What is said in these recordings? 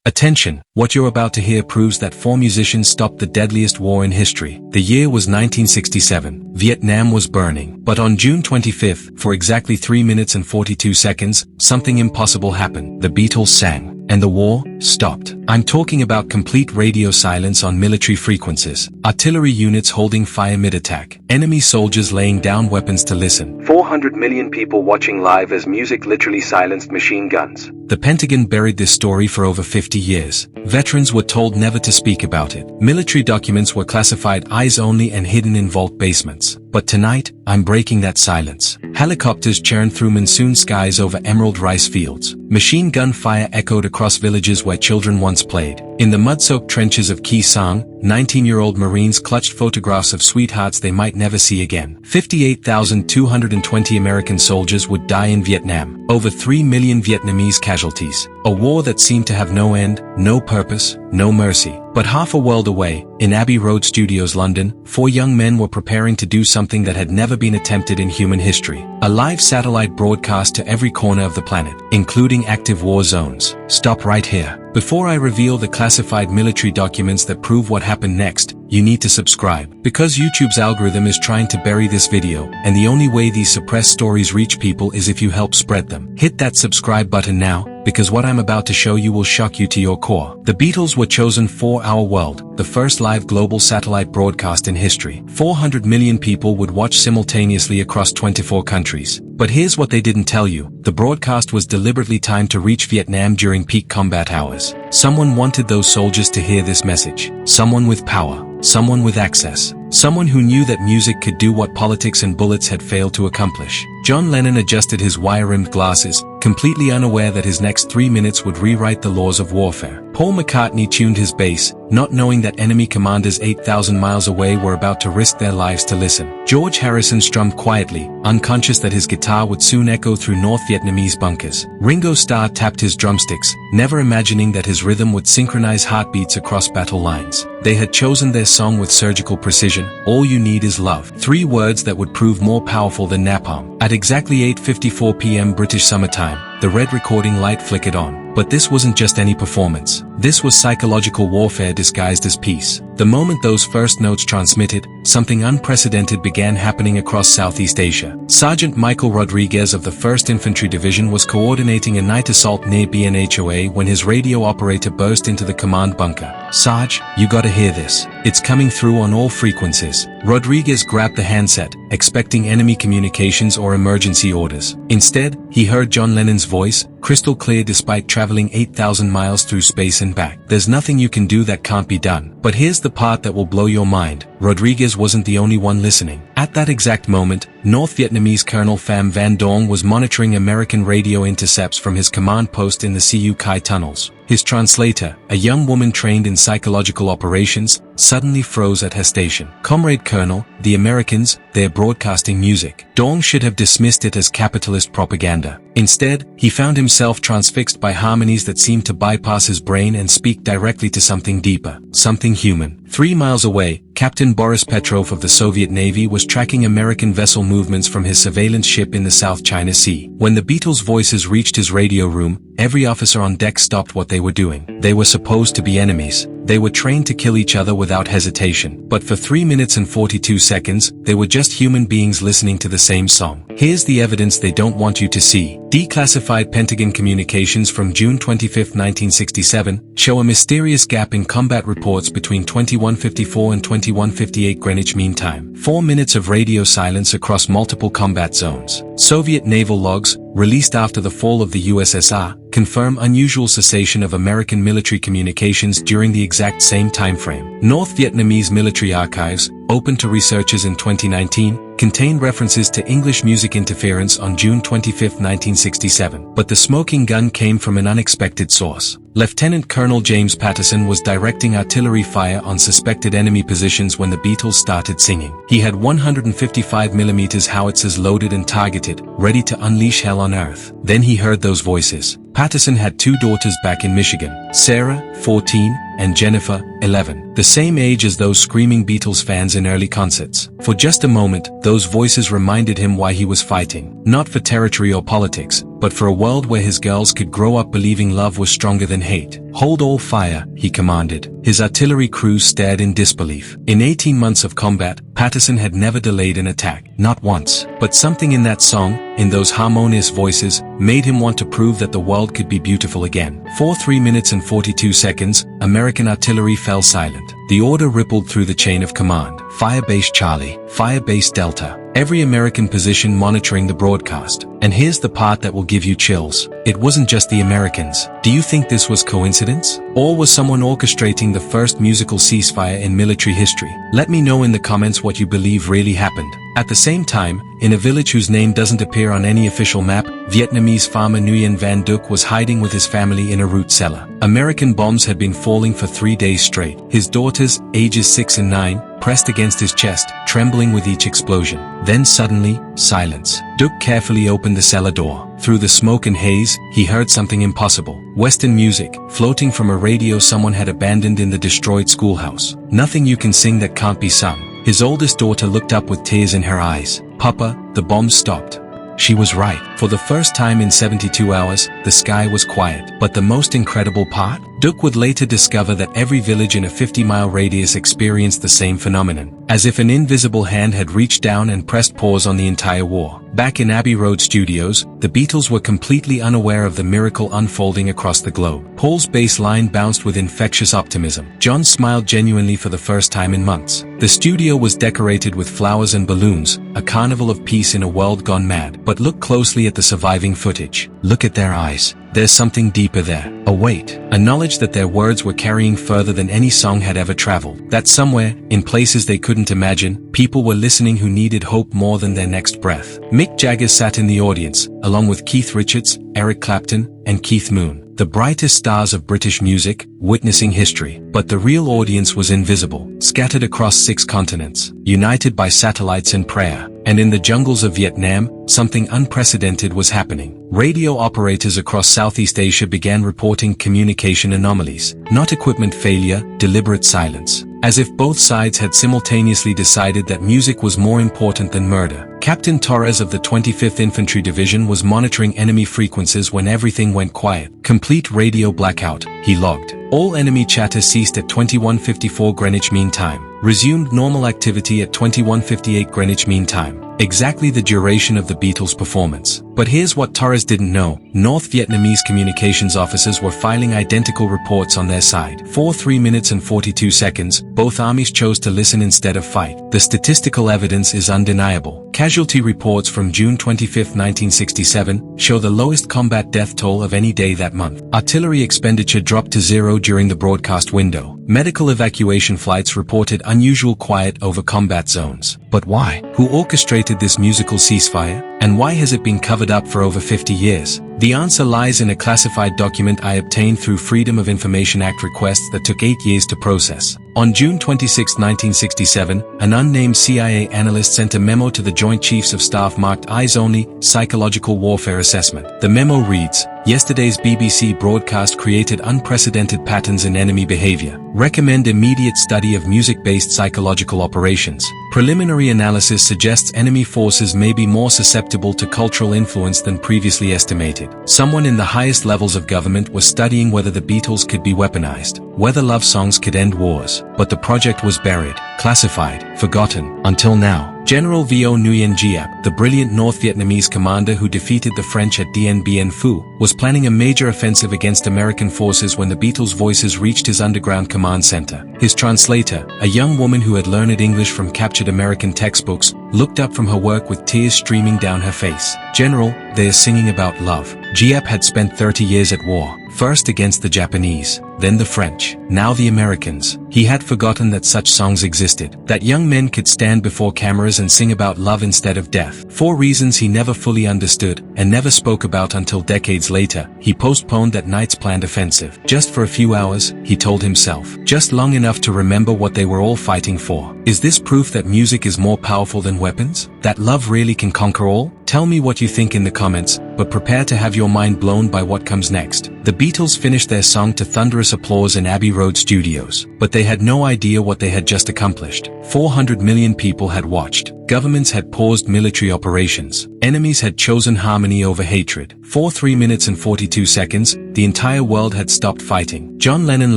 Attention, what you're about to hear proves that 4 musicians stopped the deadliest war in history. The year was 1967. Vietnam was burning. But on June 25th, for exactly 3 minutes and 42 seconds, something impossible happened. The Beatles sang. And the war stopped. I'm talking about complete radio silence on military frequencies. Artillery units holding fire mid-attack. Enemy soldiers laying down weapons to listen. 400 million people watching live as music literally silenced machine guns. The Pentagon buried this story for over 50 years. Veterans were told never to speak about it. Military documents were classified eyes only and hidden in vault basements. But tonight, I'm breaking that silence. Helicopters churned through monsoon skies over emerald rice fields. Machine gun fire echoed across villages where children once played. In the mud-soaked trenches of Khe Sanh, 19-year-old Marines clutched photographs of sweethearts they might never see again. 58,220 American soldiers would die in Vietnam. Over 3 million Vietnamese casualties. A war that seemed to have no end, no purpose, no mercy. But half a world away, in Abbey Road Studios, London, 4 young men were preparing to do something that had never been attempted in human history. A live satellite broadcast to every corner of the planet, including active war zones. Stop right here. Before I reveal the classified military documents that prove what happened next, you need to subscribe. Because YouTube's algorithm is trying to bury this video, and the only way these suppressed stories reach people is if you help spread them. Hit that subscribe button now, because what I'm about to show you will shock you to your core. The Beatles were chosen for Our World, the first live global satellite broadcast in history. 400 million people would watch simultaneously across 24 countries. But here's what they didn't tell you. The broadcast was deliberately timed to reach Vietnam during peak combat hours. Someone wanted those soldiers to hear this message. Someone with power. Someone with access. Someone who knew that music could do what politics and bullets had failed to accomplish. John Lennon adjusted his wire-rimmed glasses, completely unaware that his next 3 minutes would rewrite the laws of warfare. Paul McCartney tuned his bass, not knowing that enemy commanders 8,000 miles away were about to risk their lives to listen. George Harrison strummed quietly, unconscious that his guitar would soon echo through North Vietnamese bunkers. Ringo Starr tapped his drumsticks, never imagining that his rhythm would synchronize heartbeats across battle lines. They had chosen their song with surgical precision. All you need is love. 3 words that would prove more powerful than napalm. At exactly 8:54 p.m. British Summer Time, the red recording light flickered on. But this wasn't just any performance. This was psychological warfare disguised as peace. The moment those first notes transmitted, something unprecedented began happening across Southeast Asia. Sergeant Michael Rodriguez of the 1st Infantry Division was coordinating a night assault near BNHOA when his radio operator burst into the command bunker. "Sarge, you gotta hear this. It's coming through on all frequencies." Rodriguez grabbed the handset, expecting enemy communications or emergency orders. Instead, he heard John Lennon's voice, crystal clear despite traveling 8,000 miles through space and back. "There's nothing you can do that can't be done." But here's the part that will blow your mind. Rodriguez wasn't the only one listening. At that exact moment, North Vietnamese Colonel Pham Van Dong was monitoring American radio intercepts from his command post in the Siu Kai tunnels. His translator, a young woman trained in psychological operations, suddenly froze at her station. "Comrade Colonel, the Americans, they're broadcasting music." Dong should have dismissed it as capitalist propaganda. Instead, he found himself transfixed by harmonies that seemed to bypass his brain and speak directly to something deeper, something human. 3 miles away, Captain Boris Petrov of the Soviet Navy was tracking American vessel movements from his surveillance ship in the South China Sea. When the Beatles' voices reached his radio room, every officer on deck stopped what they were doing. They were supposed to be enemies. They were trained to kill each other without hesitation. But for 3 minutes and 42 seconds, they were just human beings listening to the same song. Here's the evidence they don't want you to see. Declassified Pentagon communications from June 25, 1967, show a mysterious gap in combat reports between 21:54 and 21:58 Greenwich Mean Time. 4 minutes of radio silence across multiple combat zones. Soviet naval logs, released after the fall of the USSR, confirm unusual cessation of American military communications during the exact same timeframe. North Vietnamese military archives, open to researchers in 2019, contain references to English music interference on June 25, 1967. But the smoking gun came from an unexpected source. Lieutenant Colonel James Patterson was directing artillery fire on suspected enemy positions when the Beatles started singing. He had 155mm howitzers loaded and targeted, ready to unleash hell on earth. Then he heard those voices. Patterson had 2 daughters back in Michigan, Sarah, 14, and Jennifer, 11, the same age as those screaming Beatles fans in early concerts. For just a moment, those voices reminded him why he was fighting, not for territory or politics, but for a world where his girls could grow up believing love was stronger than hate. "Hold all fire," he commanded. His artillery crews stared in disbelief. In 18 months of combat, Patterson had never delayed an attack, not once. But something in that song, in those harmonious voices, made him want to prove that the world could be beautiful again. For 3 minutes and 42 seconds, American artillery fell silent. The order rippled through the chain of command. Fire Base Charlie, Fire Base Delta. Every American position monitoring the broadcast. And here's the part that will give you chills. It wasn't just the Americans. Do you think this was coincidence? Or was someone orchestrating the first musical ceasefire in military history? Let me know in the comments what you believe really happened. At the same time, in a village whose name doesn't appear on any official map, Vietnamese farmer Nguyen Van Duc was hiding with his family in a root cellar. American bombs had been falling for 3 days straight. His daughters, ages 6 and 9, pressed against his chest, trembling with each explosion. Then suddenly, silence. Duc carefully opened the cellar door. Through the smoke and haze, he heard something impossible. Western music, floating from a radio someone had abandoned in the destroyed schoolhouse. Nothing you can sing that can't be sung. His oldest daughter looked up with tears in her eyes. "Papa, the bombs stopped." She was right. For the first time in 72 hours, the sky was quiet. But the most incredible part? Duc would later discover that every village in a 50-mile radius experienced the same phenomenon, as if an invisible hand had reached down and pressed pause on the entire war. Back in Abbey Road Studios, the Beatles were completely unaware of the miracle unfolding across the globe. Paul's bass line bounced with infectious optimism. John smiled genuinely for the first time in months. The studio was decorated with flowers and balloons, a carnival of peace in a world gone mad. But look closely at the surviving footage. Look at their eyes. There's something deeper there. A weight. A knowledge that their words were carrying further than any song had ever traveled. That somewhere, in places they couldn't imagine, people were listening who needed hope more than their next breath. Mick Jagger sat in the audience, along with Keith Richards, Eric Clapton, and Keith Moon, the brightest stars of British music, witnessing history. But the real audience was invisible, scattered across 6 continents, united by satellites and prayer. And in the jungles of Vietnam, something unprecedented was happening. Radio operators across Southeast Asia began reporting communication anomalies. Not equipment failure, deliberate silence. As if both sides had simultaneously decided that music was more important than murder. Captain Torres of the 25th Infantry Division was monitoring enemy frequencies when everything went quiet. Complete radio blackout, he logged. All enemy chatter ceased at 21:54 Greenwich Mean Time. Resumed normal activity at 21:58 Greenwich Mean Time. Exactly the duration of the Beatles' performance. But here's what Torres didn't know. North Vietnamese communications officers were filing identical reports on their side. For 3 minutes and 42 seconds, both armies chose to listen instead of fight. The statistical evidence is undeniable. Casualty reports from June 25, 1967, show the lowest combat death toll of any day that month. Artillery expenditure dropped to 0 during the broadcast window. Medical evacuation flights reported unusual quiet over combat zones. But why? Who orchestrated this musical ceasefire? And why has it been covered up for over 50 years? The answer lies in a classified document I obtained through Freedom of Information Act requests that took 8 years to process. On June 26, 1967, an unnamed CIA analyst sent a memo to the Joint Chiefs of Staff marked Eyes Only, Psychological Warfare Assessment. The memo reads, "Yesterday's BBC broadcast created unprecedented patterns in enemy behavior. Recommend immediate study of music-based psychological operations. Preliminary analysis suggests enemy forces may be more susceptible to cultural influence than previously estimated." Someone in the highest levels of government was studying whether the Beatles could be weaponized, whether love songs could end wars. But the project was buried, classified, forgotten, until now. General Vo Nguyen Giap, the brilliant North Vietnamese commander who defeated the French at Dien Bien Phu, was planning a major offensive against American forces when the Beatles' voices reached his underground command center. His translator, a young woman who had learned English from captured American textbooks, looked up from her work with tears streaming down her face. "General, they are singing about love." Giap had spent 30 years at war, first against the Japanese, then the French, now the Americans. He had forgotten that such songs existed, that young men could stand before cameras and sing about love instead of death. For reasons he never fully understood, and never spoke about until decades later, he postponed that night's planned offensive. Just for a few hours, he told himself. Just long enough to remember what they were all fighting for. Is this proof that music is more powerful than weapons? That love really can conquer all? Tell me what you think in the comments, but prepare to have your mind blown by what comes next. The Beatles finished their song to thunderous applause in Abbey Road studios, but they had no idea what they had just accomplished. 400 million people had watched. Governments had paused military operations. Enemies had chosen harmony over hatred. For 3 minutes and 42 seconds, the entire world had stopped fighting. John Lennon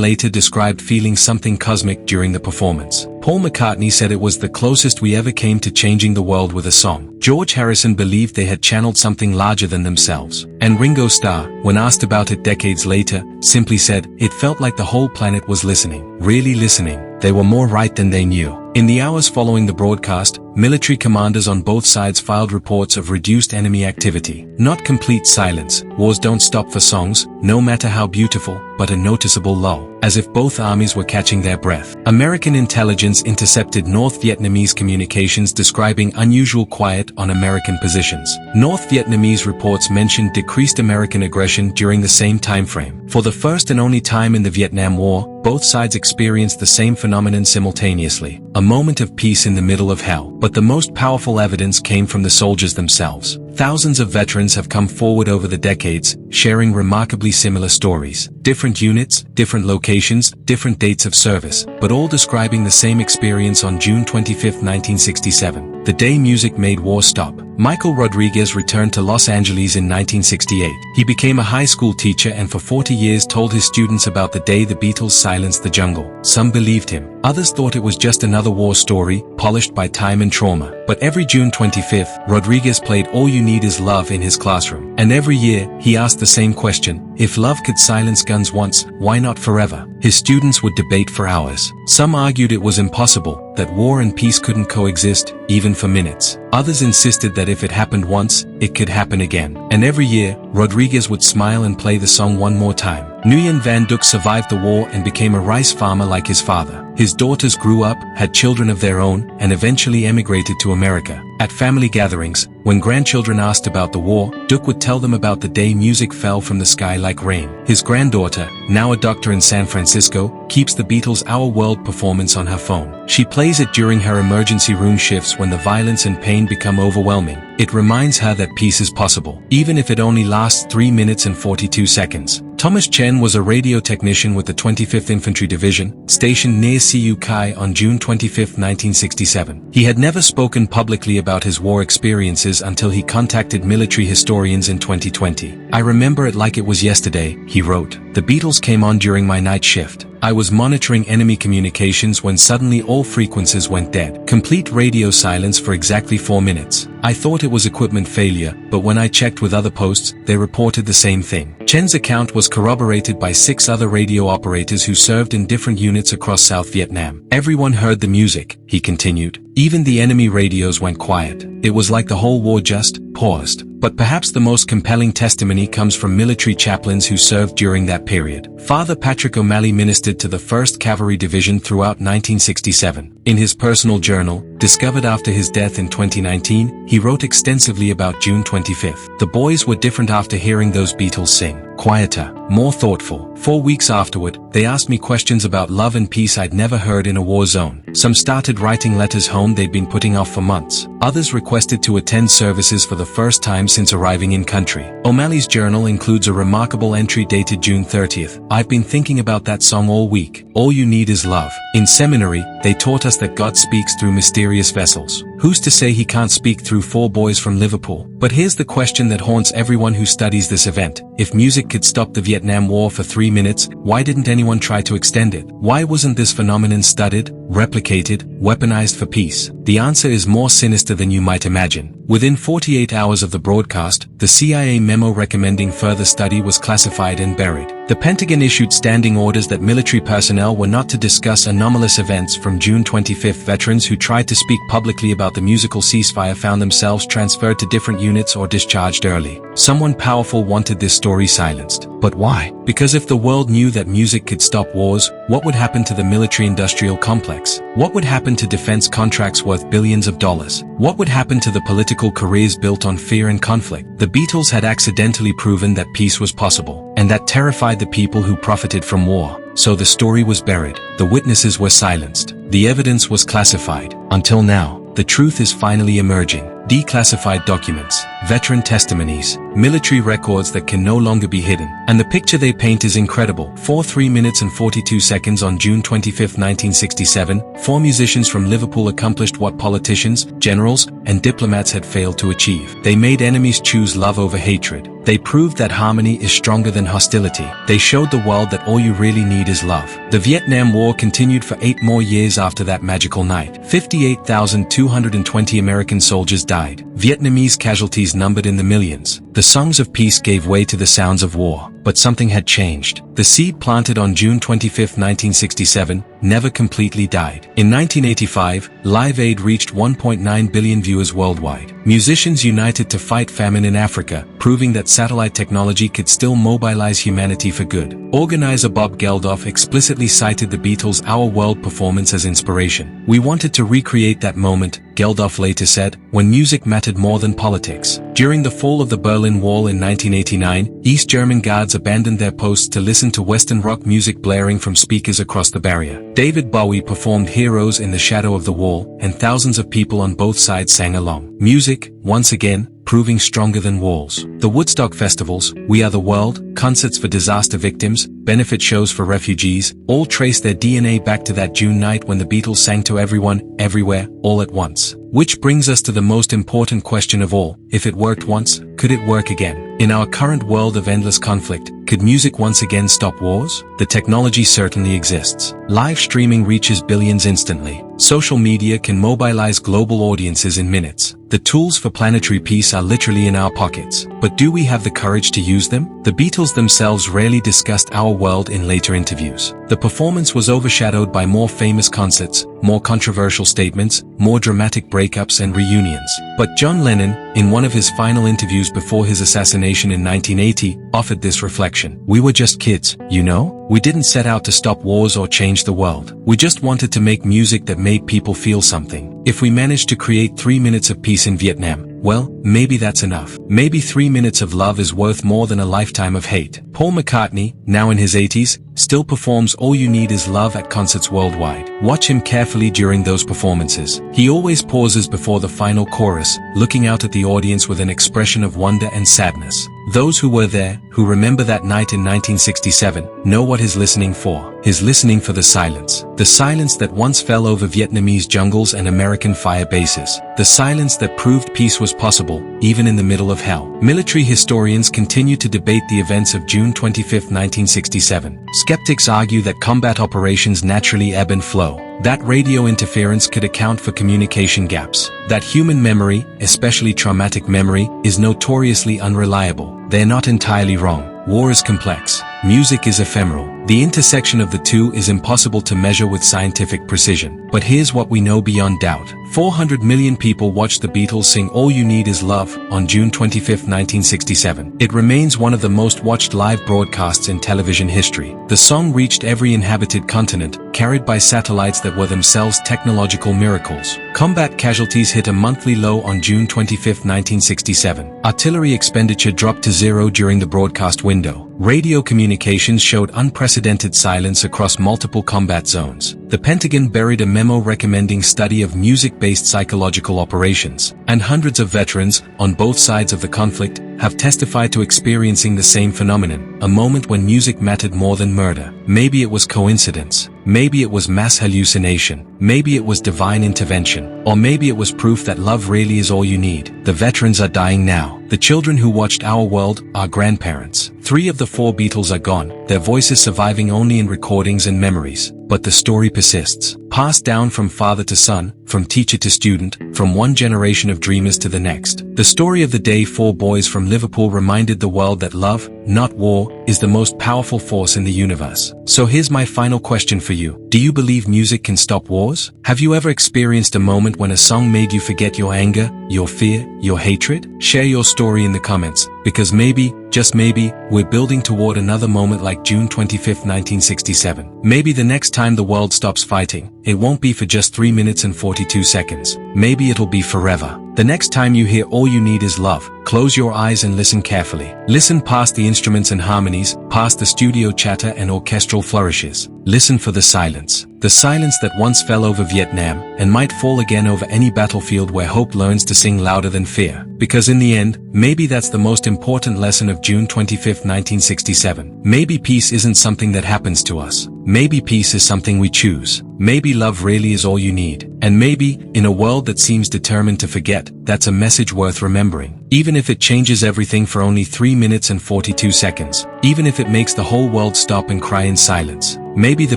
later described feeling something cosmic during the performance. Paul McCartney said it was the closest we ever came to changing the world with a song. George Harrison believed they had channeled something larger than themselves. And Ringo Starr, when asked about it decades later, simply said, "It felt like the whole planet was listening, really listening. They were more right than they knew." In the hours following the broadcast, military commanders on both sides filed reports of reduced enemy activity. Not complete silence. Wars don't stop for songs, no matter how beautiful, but a noticeable lull, as if both armies were catching their breath. American intelligence intercepted North Vietnamese communications describing unusual quiet on American positions. North Vietnamese reports mentioned decreased American aggression during the same time frame. For the first and only time in the Vietnam War, both sides experienced the same phenomenon simultaneously, a moment of peace in the middle of hell. But the most powerful evidence came from the soldiers themselves. Thousands of veterans have come forward over the decades, sharing remarkably similar stories. Different units, different locations, different dates of service, but all describing the same experience on June 25, 1967, the day music made war stop. Michael Rodriguez returned to Los Angeles in 1968. He became a high school teacher and for 40 years told his students about the day the Beatles silenced the jungle. Some believed him. Others thought it was just another war story, polished by time and trauma. But every June 25th, Rodriguez played All You Need Is Love in his classroom. And every year, he asked the same question: if love could silence guns once, why not forever? His students would debate for hours. Some argued it was impossible, that war and peace couldn't coexist, even for minutes. Others insisted that if it happened once, it could happen again. And every year, Rodriguez would smile and play the song one more time. Nguyen Van Duc survived the war and became a rice farmer like his father. His daughters grew up, had children of their own, and eventually emigrated to America. At family gatherings, when grandchildren asked about the war, Duc would tell them about the day music fell from the sky like rain. His granddaughter, now a doctor in San Francisco, keeps the Beatles' Our World performance on her phone. She plays it during her emergency room shifts when the violence and pain become overwhelming. It reminds her that peace is possible, even if it only lasts 3 minutes and 42 seconds. Thomas Chen was a radio technician with the 25th Infantry Division, stationed near Siu Kai on June 25, 1967. He had never spoken publicly about his war experiences until he contacted military historians in 2020. "I remember it like it was yesterday," he wrote. "The Beatles came on during my night shift. I was monitoring enemy communications when suddenly all frequencies went dead. Complete radio silence for exactly 4 minutes. I thought it was equipment failure, but when I checked with other posts, they reported the same thing." Chen's account was corroborated by 6 other radio operators who served in different units across South Vietnam. "Everyone heard the music," he continued. "Even the enemy radios went quiet. It was like the whole war just paused." But perhaps the most compelling testimony comes from military chaplains who served during that period. Father Patrick O'Malley ministered to the 1st Cavalry Division throughout 1967. In his personal journal, discovered after his death in 2019, he wrote extensively about June 25th. "The boys were different after hearing those Beatles sing. Quieter, more thoughtful. 4 weeks afterward, they asked me questions about love and peace I'd never heard in a war zone. Some started writing letters home they'd been putting off for months. Others requested to attend services for the first time since arriving in country." O'Malley's journal includes a remarkable entry dated June 30th. "I've been thinking about that song all week. All you need is love. In seminary, they taught us that God speaks through mysterious vessels. Who's to say he can't speak through 4 boys from Liverpool? But here's the question that haunts everyone who studies this event. If music could stop the Vietnam War for 3 minutes, why didn't anyone try to extend it? Why wasn't this phenomenon studied, replicated, weaponized for peace? The answer is more sinister than you might imagine. Within 48 hours of the broadcast, the CIA memo recommending further study was classified and buried. The Pentagon issued standing orders that military personnel were not to discuss anomalous events from June 25. Veterans who tried to speak publicly about the musical ceasefire found themselves transferred to different units or discharged early. Someone powerful wanted this story silenced. But why? Because if the world knew that music could stop wars, what would happen to the military-industrial complex? What would happen to defense contracts worth billions of dollars? What would happen to the political careers built on fear and conflict? The Beatles had accidentally proven that peace was possible, and that terrified the people who profited from war. So the story was buried. The witnesses were silenced. The evidence was classified. Until now, the truth is finally emerging. declassified documents, veteran testimonies, military records that can no longer be hidden. And the picture they paint is incredible. 3 minutes and 42 seconds on June 25, 1967, 4 musicians from Liverpool accomplished what politicians, generals, and diplomats had failed to achieve. They made enemies choose love over hatred. They proved that harmony is stronger than hostility. They showed the world that all you really need is love. The Vietnam War continued for 8 more years after that magical night. 58,220 American soldiers died. Vietnamese casualties numbered in the millions. The songs of peace gave way to the sounds of war. But something had changed. The seed planted on June 25, 1967, never completely died. In 1985, Live Aid reached 1.9 billion viewers worldwide. Musicians united to fight famine in Africa, proving that satellite technology could still mobilize humanity for good. Organizer Bob Geldof explicitly cited the Beatles' Our World performance as inspiration. "We wanted to recreate that moment," Geldof later said, "when music mattered more than politics." During the fall of the Berlin Wall in 1989, East German guards abandoned their posts to listen to Western rock music blaring from speakers across the barrier. David Bowie performed Heroes in the Shadow of the Wall, and thousands of people on both sides sang along. Music, once again, proving stronger than walls. The Woodstock festivals, We Are the World, concerts for disaster victims, benefit shows for refugees, all trace their DNA back to that June night when the Beatles sang to everyone, everywhere, all at once. Which brings us to the most important question of all: if it worked once, could it work again? In our current world of endless conflict, could music once again stop wars? The technology certainly exists. Live streaming reaches billions instantly. Social media can mobilize global audiences in minutes. The tools for planetary peace are literally in our pockets. But do we have the courage to use them? The Beatles themselves rarely discussed Our World in later interviews. The performance was overshadowed by more famous concerts, more controversial statements, more dramatic breakups and reunions. But John Lennon, in one of his final interviews before his assassination in 1980, offered this reflection: "We were just kids, you know? We didn't set out to stop wars or change the world. We just wanted to make music that made people feel something. If we managed to create 3 minutes of peace in Vietnam, well, maybe that's enough. Maybe 3 minutes of love is worth more than a lifetime of hate." Paul McCartney, now in his 80s, still performs All You Need Is Love at concerts worldwide. Watch him carefully during those performances. He always pauses before the final chorus, looking out at the audience with an expression of wonder and sadness. Those who were there, who remember that night in 1967, know what he's listening for. He's listening for the silence. The silence that once fell over Vietnamese jungles and American fire bases. The silence that proved peace was possible, even in the middle of hell. Military historians continue to debate the events of June 25, 1967. Skeptics argue that combat operations naturally ebb and flow. That radio interference could account for communication gaps. That human memory, especially traumatic memory, is notoriously unreliable. They're not entirely wrong. War is complex. Music is ephemeral. The intersection of the two is impossible to measure with scientific precision. But here's what we know beyond doubt. 400 million people watched the Beatles sing All You Need Is Love on June 25, 1967. It remains one of the most watched live broadcasts in television history. The song reached every inhabited continent, carried by satellites that were themselves technological miracles. Combat casualties hit a monthly low on June 25, 1967. Artillery expenditure dropped to zero during the broadcast window. Radio communications showed unprecedented silence across multiple combat zones. The Pentagon buried a memo recommending study of music-based psychological operations, and hundreds of veterans, on both sides of the conflict, have testified to experiencing the same phenomenon, a moment when music mattered more than murder. Maybe it was coincidence. Maybe it was mass hallucination. Maybe it was divine intervention. Or maybe it was proof that love really is all you need. The veterans are dying now. The children who watched Our World are grandparents. 3 of the 4 Beatles are gone, their voices surviving only in recordings and memories. But the story persists. Passed down from father to son, from teacher to student, from one generation of dreamers to the next. The story of the day 4 boys from Liverpool reminded the world that love, not war, is the most powerful force in the universe. So here's my final question for you. Do you believe music can stop wars? Have you ever experienced a moment when a song made you forget your anger, your fear, your hatred? Share your story in the comments, because maybe, just maybe, we're building toward another moment like June 25, 1967. Maybe the next time the world stops fighting, it won't be for just 3 minutes and 42 seconds. Maybe it'll be forever. The next time you hear All You Need Is Love, close your eyes and listen carefully. Listen past the instruments and harmonies, past the studio chatter and orchestral flourishes. Listen for the silence. The silence that once fell over Vietnam, and might fall again over any battlefield where hope learns to sing louder than fear. Because in the end, maybe that's the most important lesson of June 25, 1967. Maybe peace isn't something that happens to us. Maybe peace is something we choose. Maybe love really is all you need. And maybe, in a world that seems determined to forget, that's a message worth remembering. Even if it changes everything for only 3 minutes and 42 seconds. Even if it makes the whole world stop and cry in silence. Maybe the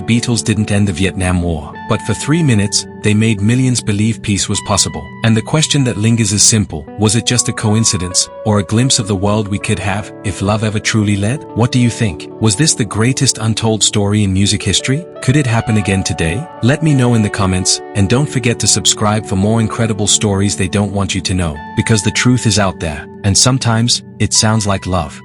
Beatles didn't end the Vietnam War, but for 3 minutes, they made millions believe peace was possible. And the question that lingers is simple: was it just a coincidence, or a glimpse of the world we could have, if love ever truly led? What do you think? Was this the greatest untold story in music history? Could it happen again today? Let me know in the comments, and don't forget to subscribe for more incredible stories they don't want you to know. Because the truth is out there, and sometimes, it sounds like love.